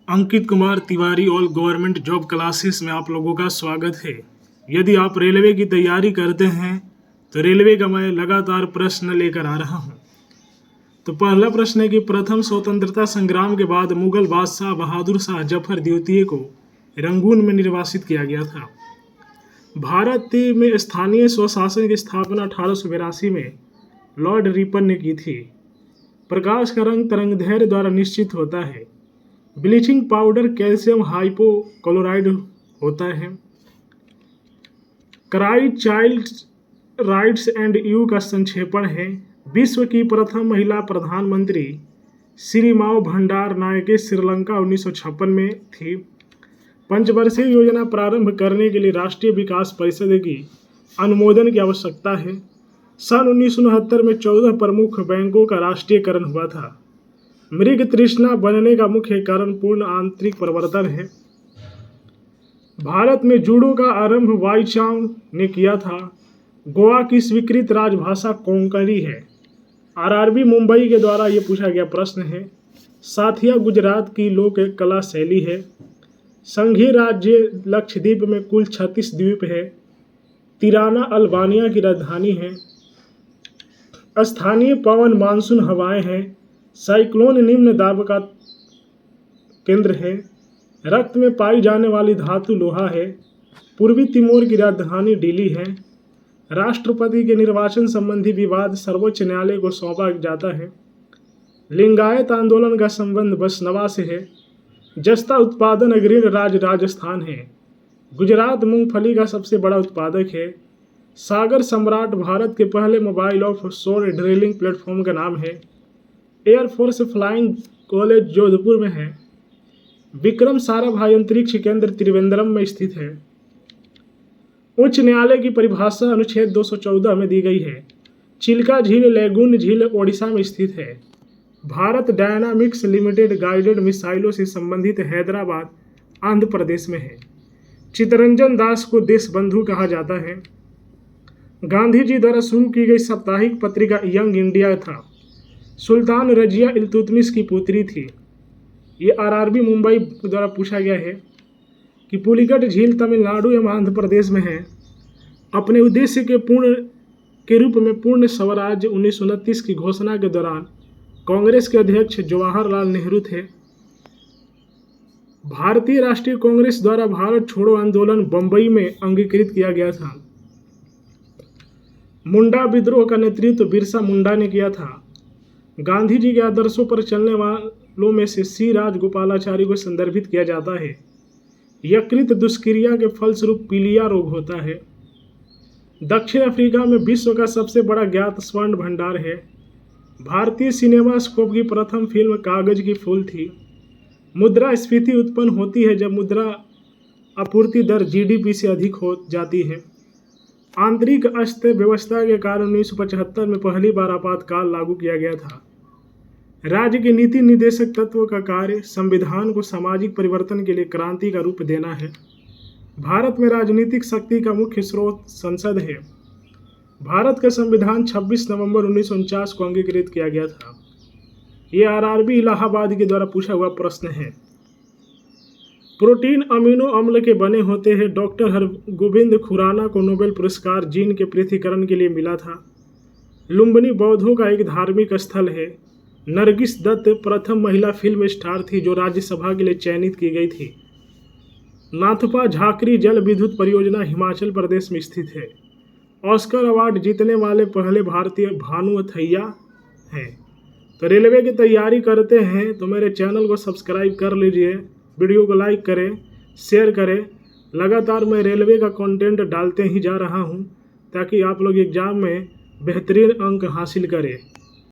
अंकित Kumar Tiwari all government job classes में आप लोगों का स्वागत है। यदि आप रेलवे की तैयारी करते हैं तो रेलवे का मैं लगातार प्रश्न लेकर आ रहा हूं। तो पहला प्रश्न है कि प्रथम स्वतंत्रता संग्राम के बाद मुगल बादशाह बहादुर शाह जफर द्वितीय को रंगून में निर्वासित किया गया था। भारत में स्थानीय स्वशासन की स्थापना 1882 में लॉर्ड रिपन ने की थी। प्रकाश का रंग तरंगदैर्घ्य द्वारा निश्चित होता है। ब्लीचिंग पाउडर कैल्शियम हाइपोक्लोराइड होता है। Cry child rights and you का संक्षेपण है। विश्व की प्रथम महिला प्रधानमंत्री श्री माओ भंडार नायके श्रीलंका 1956 में थी। पंचवर्षीय योजना प्रारंभ करने के लिए राष्ट्रीय विकास परिषद की अनुमोदन की आवश्यकता है। सन 1969 में 14 प्रमुख बैंकों का राष्ट्रीयकरण हुआ था। मृग तृष्णा बनने का मुख्य कारण पूर्ण आंतरिक परिवर्तन है। भारत में जूडो का आरंभ वाईचांग ने किया था। गोवा की स्वीकृत राजभाषा कोंकणी है। आरआरबी मुंबई के द्वारा ये पूछा गया प्रश्न है। साथिया गुजरात की लोक कला शैली है। संघीय राज्य लक्षद्वीप में कुल 36 द्वीप है। तिराना अल्बानिया की राजधानी है। स्थानीय पवन मानसून हवाएं हैं। साइक्लोन निम्न दाब का केंद्र है। रक्त में पाई जाने वाली धातु लोहा है। पूर्वी तिमोर की राजधानी दिल्ली है। राष्ट्रपति के निर्वाचन संबंधी विवाद सर्वोच्च न्यायालय को सौंपा जाता है। लिंगायत आंदोलन का संबंध वैष्णवा से है। जस्ता उत्पादन अग्रणी राज्य राजस्थान है। गुजरात मूंगफली का सबसे बड़ा उत्पादक है। सागर सम्राट भारत के पहले मोबाइल ऑफ शोर ड्रिलिंग प्लेटफॉर्म का नाम है। एयरफोर्स फ्लाइंग कॉलेज जोधपुर में है। विक्रम साराभाई अंतरिक्ष केंद्र त्रिवेंद्रम में स्थित है। उच्च न्यायालय की परिभाषा अनुच्छेद 214 में दी गई है। चिल्का झील लेगून झील ओडिशा में स्थित है। भारत डायनामिक्स लिमिटेड गाइडेड मिसाइलों से संबंधित हैदराबाद आंध्र प्रदेश में है। चित्तरंजन दास को देशबंधु कहा जाता है। गांधी जी द्वारा शुरू की गई साप्ताहिक पत्रिका यंग इंडिया था। सुल्तान रजिया इल्तुतमिश की पुत्री थी। ये आरआरबी मुंबई द्वारा पूछा गया है कि पुलिकट झील तमिलनाडु एवं आंध्र प्रदेश में है। अपने उद्देश्य के रूप में पूर्ण स्वराज्य 1929 की घोषणा के दौरान कांग्रेस के अध्यक्ष जवाहरलाल नेहरू थे। भारतीय राष्ट्रीय कांग्रेस द्वारा भारत छोड़ो आंदोलन बंबई में अंगीकृत किया गया था। मुंडा विद्रोह का नेतृत्व बिरसा मुंडा ने किया था। गांधी जी के आदर्शों पर चलने वालों में से सी राजगोपालाचारी को संदर्भित किया जाता है। यकृत दुष्क्रिया के फलस्वरूप पीलिया रोग होता है। दक्षिण अफ्रीका में विश्व का सबसे बड़ा ज्ञात स्वर्ण भंडार है। भारतीय सिनेमास्कोप की प्रथम फिल्म कागज की फूल थी। मुद्रास्फीति उत्पन्न होती है जब मुद्रा आपूर्ति दर जीडीपी से अधिक हो जाती है। आंतरिक अस्थिर व्यवस्था के कारण 1975 में पहली बार आपातकाल लागू किया गया था। राज्य के नीति निर्देशक तत्वों का कार्य संविधान को सामाजिक परिवर्तन के लिए क्रांति का रूप देना है। भारत में राजनीतिक शक्ति का मुख्य स्रोत संसद है। भारत का संविधान 26 नवंबर 1949 को अंगीकृत किया गया था। ये आरआरबी इलाहाबाद के द्वारा पूछा हुआ प्रश्न है। प्रोटीन अमीनो अम्ल के बने होते हैं। डॉक्टर हरगोविंद खुराना को नोबेल पुरस्कार जीन के पृथक्करण के लिए मिला था। लुम्बिनी बौद्धों का एक धार्मिक स्थल है। नरगिस दत्त प्रथम महिला फिल्म स्टार थी जो राज्यसभा के लिए चयनित की गई थी। नाथपा झाकरी जल विद्युत परियोजना हिमाचल प्रदेश में स्थित है। ऑस्कर अवार्ड जीतने वाले पहले भारतीय भानु अथैया हैं। तो रेलवे की तैयारी करते हैं तो मेरे चैनल को सब्सक्राइब कर लीजिए। वीडियो को लाइक करें, शेयर करें। लगातार मैं रेलवे का कंटेंट डालते ही जा रहा हूं ताकि आप लोग एग्ज़ाम में बेहतरीन अंक हासिल करें।